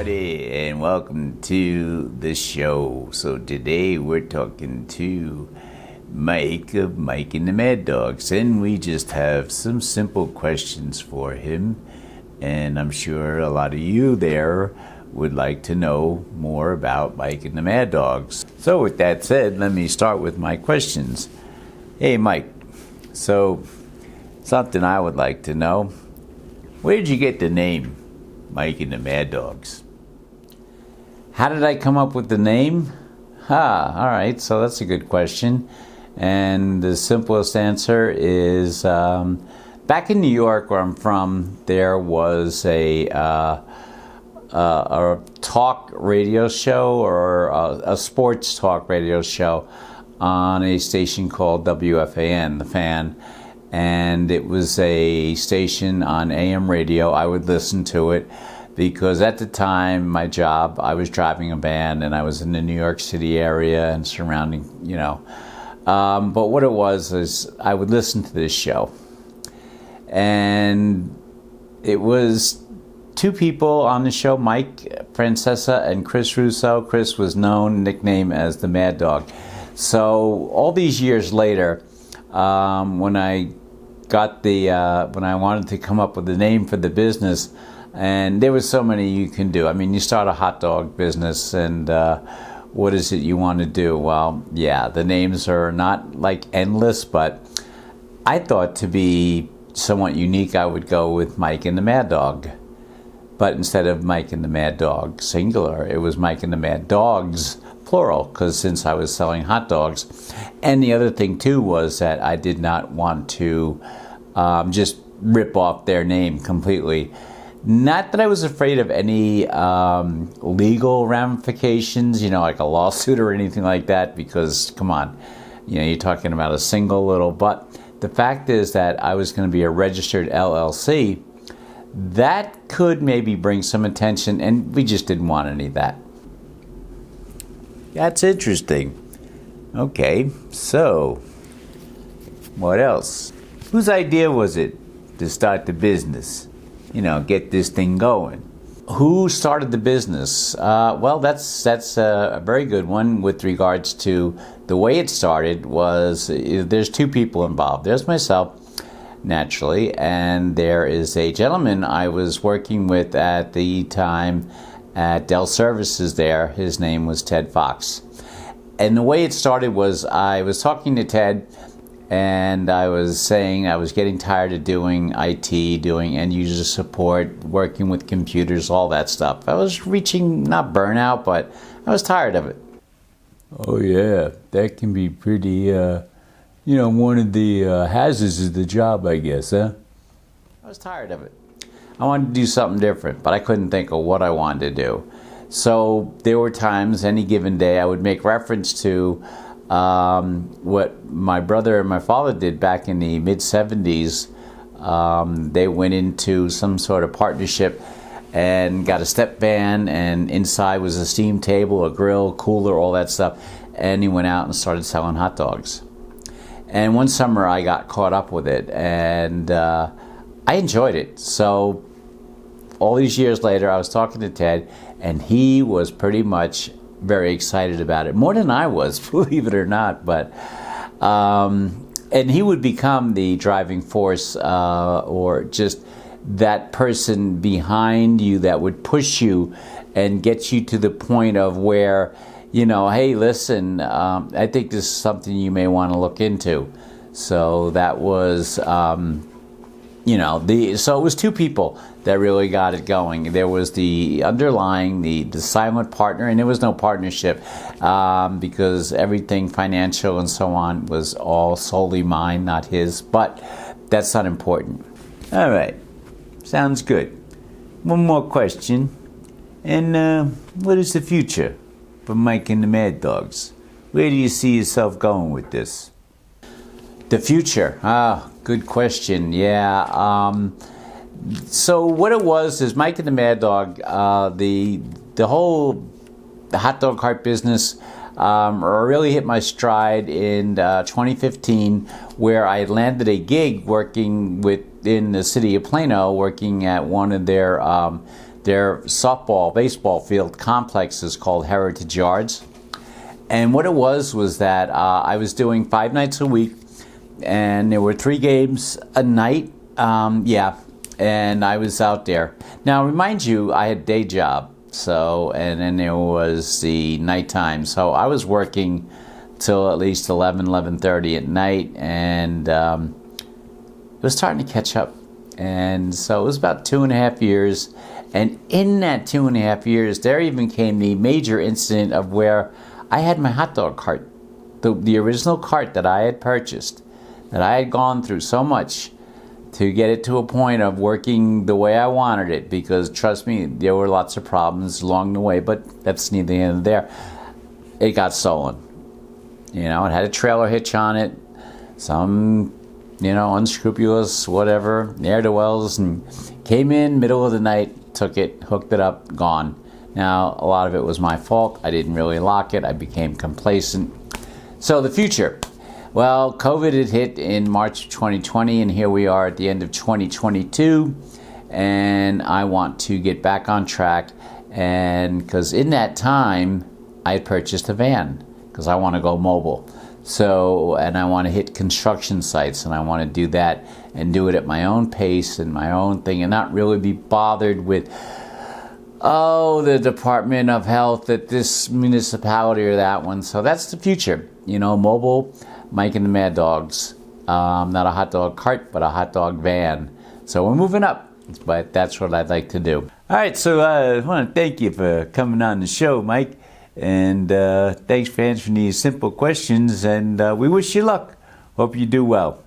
Howdy, and welcome to the show. So today we're talking to Mike of Mike and the Mad Dogs, and we just have some simple questions for him. And I'm sure a lot of you there would like to know more about Mike and the Mad Dogs. So with that said, let me start with my questions. Hey Mike, so something I would like to know. Where did you get the name Mike and the Mad Dogs? How did I come up with the name? All right, so that's a good question. And the simplest answer is back in New York, where I'm from, there was a talk radio show, or a sports talk radio show on a station called WFAN, The Fan. And it was a station on AM radio. I would listen to it because at the time, my job, I was driving a band and I was in the New York City area and surrounding, but what it was is I would listen to this show. And it was two people on the show, Mike Francesa and Chris Russo. Chris was nicknamed as the Mad Dog. So all these years later, when I wanted to come up with a name for the business, and there was so many you can do. I mean, you start a hot dog business, and what is it you want to do? Well, yeah, the names are not like endless, but I thought to be somewhat unique, I would go with Mike and the Mad Dog. But instead of Mike and the Mad Dog singular, it was Mike and the Mad Dogs plural, because since I was selling hot dogs. And the other thing too was that I did not want to just rip off their name completely. Not that I was afraid of any legal ramifications, like a lawsuit or anything like that, because come on, you're talking about a single little, but the fact is that I was going to be a registered LLC. That could maybe bring some attention, and we just didn't want any of that. That's interesting. Okay, so what else? Whose idea was it to start the business? Get this thing going. Who started the business? Well, that's a very good one with regards to the way it started. There's two people involved. There's myself, naturally, and there is a gentleman I was working with at the time at Dell Services there. His name was Ted Fox. And the way it started was I was talking to Ted, and I was saying I was getting tired of doing IT, doing end user support, working with computers, all that stuff. I was reaching, not burnout, but I was tired of it. Oh yeah, that can be pretty, one of the hazards of the job, I guess, huh? I was tired of it. I wanted to do something different, but I couldn't think of what I wanted to do. So there were times, any given day, I would make reference to what my brother and my father did back in the mid-'70s. They went into some sort of partnership and got a step van, and inside was a steam table, a grill, cooler, all that stuff. And he went out and started selling hot dogs. And one summer I got caught up with it, and I enjoyed it. So all these years later, I was talking to Ted, and he was pretty much very excited about it, more than I was, believe it or not. But and he would become the driving force, or just that person behind you that would push you and get you to the point of where, hey, listen, I think this is something you may want to look into. So that was, so it was two people that really got it going. There was the underlying, the silent partner, and there was no partnership because everything financial and so on was all solely mine, not his. But that's not important. All right, sounds good. One more question. And what is the future for Mike and the Mad Dogs? Where do you see yourself going with this? The future? Good question. Yeah. So what it was is Mike and the Mad Dog, the whole hot dog cart business really hit my stride in 2015, where I landed a gig working within the city of Plano, working at one of their their softball, baseball field complex is called Heritage Yards. And what it was that I was doing 5 nights a week, and there were 3 games a night. And I was out there. Now, remind you, I had a day job, and then there was the nighttime. So I was working till at least 11:30 at night, and it was starting to catch up. And so it was about 2.5 years. And in that 2.5 years, there even came the major incident of where I had my hot dog cart, the original cart that I had purchased, that I had gone through so much to get it to a point of working the way I wanted it, because trust me, there were lots of problems along the way, but that's neither here nor there. It got stolen. It had a trailer hitch on it, some, unscrupulous, whatever, ne'er-do-wells, and came in middle of the night, took it, hooked it up, gone. Now, a lot of it was my fault. I didn't really lock it. I became complacent. So the future. Well, COVID had hit in March of 2020, and here we are at the end of 2022, and I want to get back on track, and because in that time, I had purchased a van, because I want to go mobile. So, and I want to hit construction sites, and I want to do that, and do it at my own pace and my own thing, and not really be bothered with, the Department of Health at this municipality or that one. So that's the future, mobile. Mike and the Mad Dogs. Not a hot dog cart, but a hot dog van. So we're moving up, but that's what I'd like to do. All right, so I want to thank you for coming on the show, Mike. And thanks for answering these simple questions, and we wish you luck. Hope you do well.